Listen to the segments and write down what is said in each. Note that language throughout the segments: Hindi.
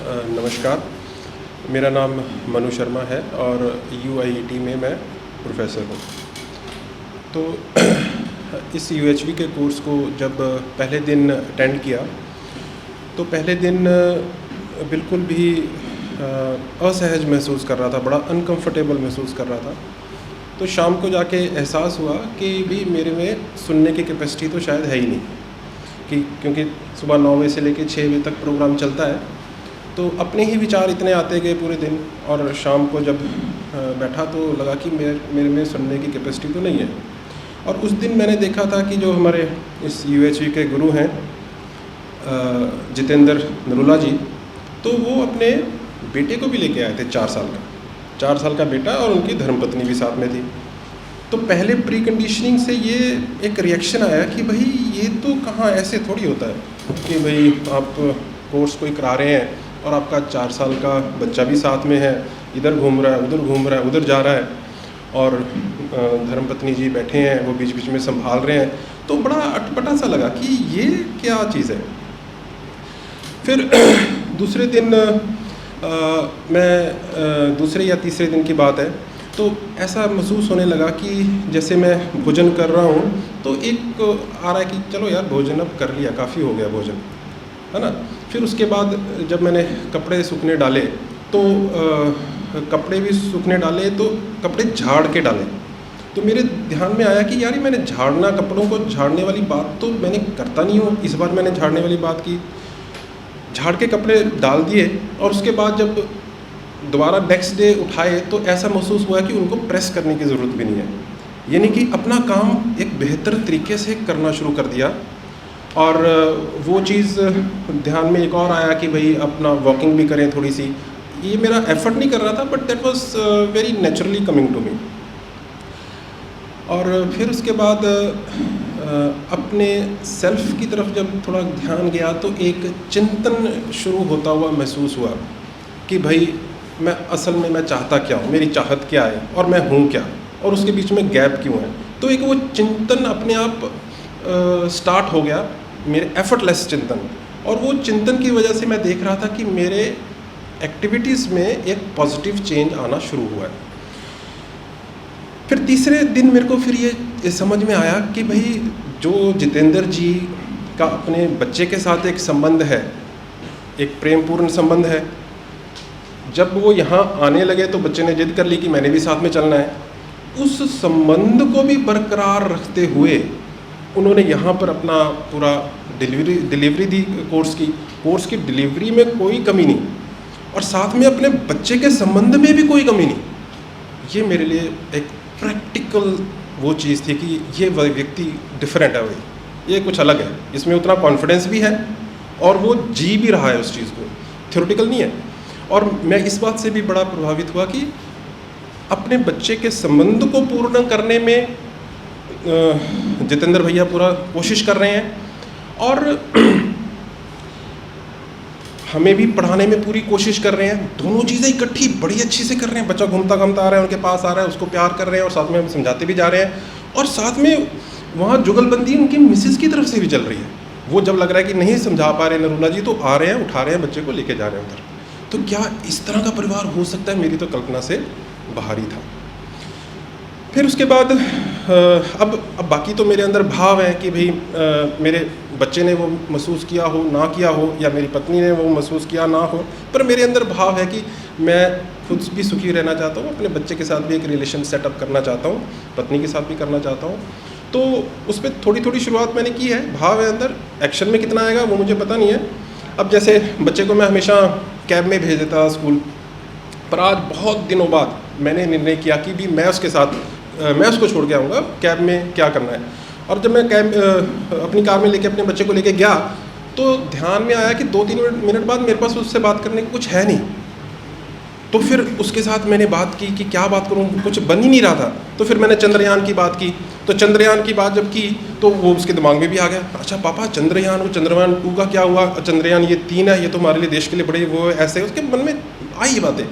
नमस्कार, मेरा नाम मनु शर्मा है और यूआईटी में मैं प्रोफेसर हूँ। तो इस यूएचवी के कोर्स को जब पहले दिन अटेंड किया तो पहले दिन बिल्कुल भी असहज महसूस कर रहा था, बड़ा अनकंफर्टेबल महसूस कर रहा था। तो शाम को जाके एहसास हुआ कि भी मेरे में सुनने की कैपेसिटी तो शायद है ही नहीं, क्योंकि सुबह 9 बजे से लेकर 6 बजे तक प्रोग्राम चलता है। तो अपने ही विचार इतने आते गए पूरे दिन, और शाम को जब बैठा तो लगा कि मेरे में सुनने की कैपेसिटी तो नहीं है। और उस दिन मैंने देखा था कि जो हमारे इस यूएचवी के गुरु हैं जितेंद्र नरूला जी, तो वो अपने बेटे को भी लेके आए थे 4 साल का बेटा, और उनकी धर्मपत्नी भी साथ में थी। तो पहले प्री कंडीशनिंग से ये एक रिएक्शन आया कि भाई ये तो कहाँ, ऐसे थोड़ी होता है कि भाई आप कोर्स कोई करा रहे हैं और आपका 4 साल का बच्चा भी साथ में है, इधर घूम रहा है, उधर घूम रहा है, उधर जा रहा है, और धर्मपत्नी जी बैठे हैं, वो बीच बीच में संभाल रहे हैं। तो बड़ा अटपटा सा लगा कि ये क्या चीज़ है। फिर दूसरे दिन मैं दूसरे या तीसरे दिन की बात है, तो ऐसा महसूस होने लगा कि जैसे मैं भोजन कर रहा हूँ तो एक आ रहा है कि चलो यार भोजन अब कर लिया, काफ़ी हो गया भोजन, है ना। फिर उसके बाद जब मैंने कपड़े सूखने डाले तो कपड़े भी सूखने डाले तो कपड़े झाड़ के डाले, तो मेरे ध्यान में आया कि यार मैंने झाड़ना, कपड़ों को झाड़ने वाली बात तो मैंने करता नहीं हूँ। इस बार मैंने झाड़ने वाली बात की, झाड़ के कपड़े डाल दिए, और उसके बाद जब दोबारा नेक्स्ट डे उठाए तो ऐसा महसूस हुआ कि उनको प्रेस करने की ज़रूरत भी नहीं है, यानी कि अपना काम एक बेहतर तरीके से करना शुरू कर दिया। और वो चीज़ ध्यान में एक और आया कि भाई अपना वॉकिंग भी करें थोड़ी सी। ये मेरा एफर्ट नहीं कर रहा था, but that was very naturally coming to me. और फिर उसके बाद अपने सेल्फ की तरफ जब थोड़ा ध्यान गया तो एक चिंतन शुरू होता हुआ महसूस हुआ कि भाई मैं असल में मैं चाहता क्या हूँ, मेरी चाहत क्या है, और मैं हूँ क्या, और उसके बीच में गैप क्यों है। तो एक वो चिंतन अपने आप स्टार्ट हो गया, मेरे एफर्टलेस चिंतन। और वो चिंतन की वजह से मैं देख रहा था कि मेरे एक्टिविटीज़ में एक पॉजिटिव चेंज आना शुरू हुआ है। फिर तीसरे दिन मेरे को फिर ये समझ में आया कि भाई जो जितेंद्र जी का अपने बच्चे के साथ एक संबंध है, एक प्रेमपूर्ण संबंध है, जब वो यहाँ आने लगे तो बच्चे ने जिद कर ली कि मैंने भी साथ में चलना है। उस संबंध को भी बरकरार रखते हुए उन्होंने यहाँ पर अपना पूरा डिलीवरी दी, कोर्स की डिलीवरी में कोई कमी नहीं, और साथ में अपने बच्चे के संबंध में भी कोई कमी नहीं। ये मेरे लिए एक प्रैक्टिकल वो चीज़ थी कि ये व्यक्ति डिफरेंट है, भाई ये कुछ अलग है, इसमें उतना कॉन्फिडेंस भी है और वो जी भी रहा है उस चीज़ को, थ्योरेटिकल नहीं है। और मैं इस बात से भी बड़ा प्रभावित हुआ कि अपने बच्चे के संबंध को पूर्ण करने में जितेंद्र भैया पूरा कोशिश कर रहे हैं, और हमें भी पढ़ाने में पूरी कोशिश कर रहे हैं। दोनों चीज़ें इकट्ठी बड़ी अच्छी से कर रहे हैं। बच्चा घूमता घूमता आ रहा है, उनके पास आ रहा है, उसको प्यार कर रहे हैं, और साथ में हम समझाते भी जा रहे हैं, और साथ में वहाँ जुगलबंदी उनकी मिसेस की तरफ से भी चल रही है। वो जब लग रहा है कि नहीं समझा पा रहे नरूला जी, तो आ रहे हैं, उठा रहे हैं बच्चे को, लेके जा रहे हैं उधर। तो क्या इस तरह का परिवार हो सकता है? मेरी तो कल्पना से बाहर ही था। फिर उसके बाद अब बाकी तो मेरे अंदर भाव है कि भाई मेरे बच्चे ने वो महसूस किया हो ना किया हो, या मेरी पत्नी ने वो महसूस किया ना हो, पर मेरे अंदर भाव है कि मैं खुद भी सुखी रहना चाहता हूँ, अपने बच्चे के साथ भी एक रिलेशन सेटअप करना चाहता हूँ, पत्नी के साथ भी करना चाहता हूँ। तो उस पर थोड़ी थोड़ी शुरुआत मैंने की है, भाव है अंदर, एक्शन में कितना आएगा वो मुझे पता नहीं है। अब जैसे बच्चे को मैं हमेशा कैब में भेज देता स्कूल, पर आज बहुत दिनों बाद मैंने निर्णय किया कि भी मैं उसको छोड़ के आऊँगा, कैब में क्या करना है। और जब मैं कैब अपनी कार में लेके अपने बच्चे को लेके गया तो ध्यान में आया कि 2-3 मिनट बाद मेरे पास उससे बात करने को कुछ है नहीं। तो फिर उसके साथ मैंने बात की कि क्या बात करूं, कुछ बन ही नहीं रहा था। तो फिर मैंने चंद्रयान की बात की, तो चंद्रयान की बात जब की तो वो उसके दिमाग में भी आ गया, अच्छा पापा चंद्रयान, वो चंद्रयान 2 का क्या हुआ, चंद्रयान ये 3 है, ये तो हमारे लिए देश के लिए बड़े वो ऐसे, उसके मन में आई ये बातें।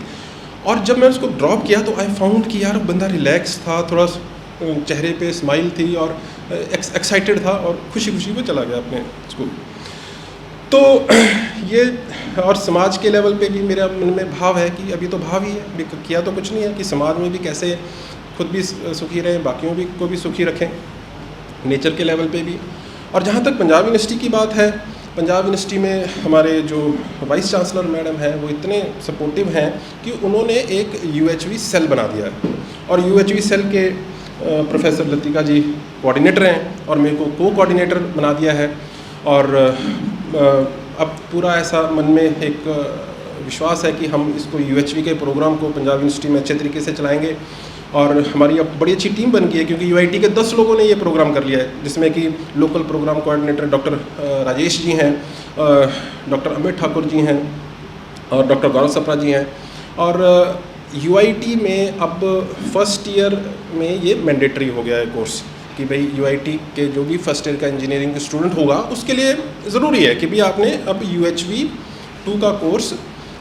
और जब मैं उसको ड्रॉप किया तो आई फाउंड कि यार बंदा रिलैक्स था, थोड़ा चेहरे पे स्माइल थी और एक्साइटेड था और खुशी खुशी वो चला गया अपने स्कूल। तो ये और समाज के लेवल पे भी मेरा मन में भाव है कि अभी तो भाव ही है, अभी किया तो कुछ नहीं है, कि समाज में भी कैसे खुद भी सुखी रहें, बाकियों भी को भी सुखी रखें, नेचर के लेवल पे भी। और जहाँ तक पंजाब यूनिवर्सिटी की बात है, पंजाब यूनिवर्सिटी में हमारे जो वाइस चांसलर मैडम हैं वो इतने सपोर्टिव हैं कि उन्होंने एक UHV सेल बना दिया है, और UHV सेल के प्रोफेसर लतिका जी कोऑर्डिनेटर हैं और मेरे को को-कोऑर्डिनेटर बना दिया है। और अब पूरा ऐसा मन में एक विश्वास है कि हम इसको UHV के प्रोग्राम को पंजाब यूनिवर्सिटी में अच्छे तरीके से चलाएंगे। और हमारी अब बड़ी अच्छी टीम बन गई है, क्योंकि UIT के 10 लोगों ने ये प्रोग्राम कर लिया है, जिसमें कि local programme coordinator doctor Rajesh ji हैं, डॉक्टर अमित ठाकुर जी हैं और डॉक्टर गौरव सप्रा जी हैं। और UIT में अब फर्स्ट ईयर में ये मैंडेटरी हो गया है कोर्स, कि भाई UIT के जो भी फर्स्ट ईयर का इंजीनियरिंग स्टूडेंट होगा उसके लिए ज़रूरी है कि भी आपने अब UHV 2 का कोर्स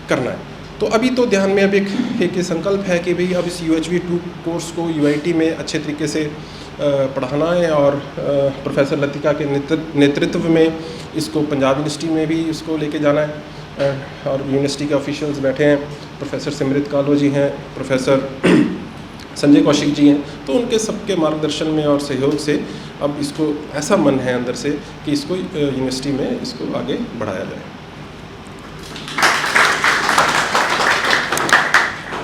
करना है। तो अभी तो ध्यान में अब एक संकल्प है कि भाई अब इस UHV 2 कोर्स को UIT में अच्छे तरीके से पढ़ाना है, और प्रोफेसर लतिका के नेतृत्व में इसको पंजाब यूनिवर्सिटी में भी इसको लेके जाना है। और यूनिवर्सिटी के ऑफिशियल्स बैठे हैं, प्रोफेसर सिमरित कालो जी हैं, प्रोफेसर संजय कौशिक जी हैं, तो उनके सबके मार्गदर्शन में और सहयोग से अब इसको ऐसा मन है अंदर से कि इसको यूनिवर्सिटी में इसको आगे बढ़ाया जाए।